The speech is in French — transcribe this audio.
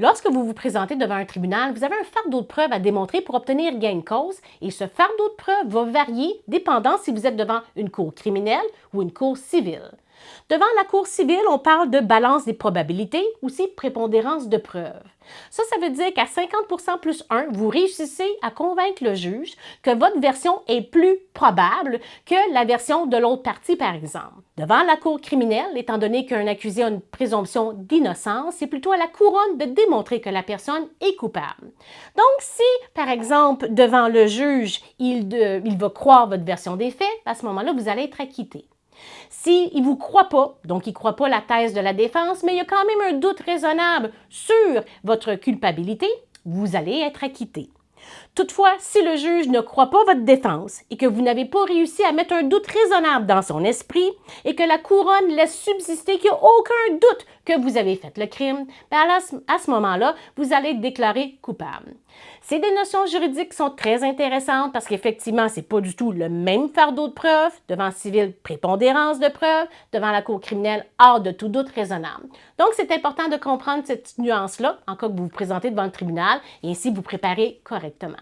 Lorsque vous vous présentez devant un tribunal, vous avez un fardeau de preuves à démontrer pour obtenir gain de cause et ce fardeau de preuves va varier dépendant si vous êtes devant une cour criminelle ou une cour civile. Devant la cour civile, on parle de balance des probabilités, aussi prépondérance de preuves. Ça veut dire qu'à 50% plus 1, vous réussissez à convaincre le juge que votre version est plus probable que la version de l'autre partie, par exemple. Devant la cour criminelle, étant donné qu'un accusé a une présomption d'innocence, c'est plutôt à la couronne de démontrer que la personne est coupable. Donc, si, par exemple, devant le juge, il va croire votre version des faits, à ce moment-là, vous allez être acquitté. S'il ne vous croit pas, donc il ne croit pas la thèse de la défense, mais il y a quand même un doute raisonnable sur votre culpabilité, vous allez être acquitté. Toutefois, si le juge ne croit pas votre défense et que vous n'avez pas réussi à mettre un doute raisonnable dans son esprit et que la couronne laisse subsister qu'il n'y a aucun doute que vous avez fait le crime, à ce moment-là, vous allez être déclaré coupable. C'est des notions juridiques qui sont très intéressantes parce qu'effectivement, ce n'est pas du tout le même fardeau de preuve. Devant le civil, prépondérance de preuve. Devant la cour criminelle, hors de tout doute raisonnable. Donc, c'est important de comprendre cette nuance-là en cas que vous vous présentez devant le tribunal et ainsi vous préparer correctement.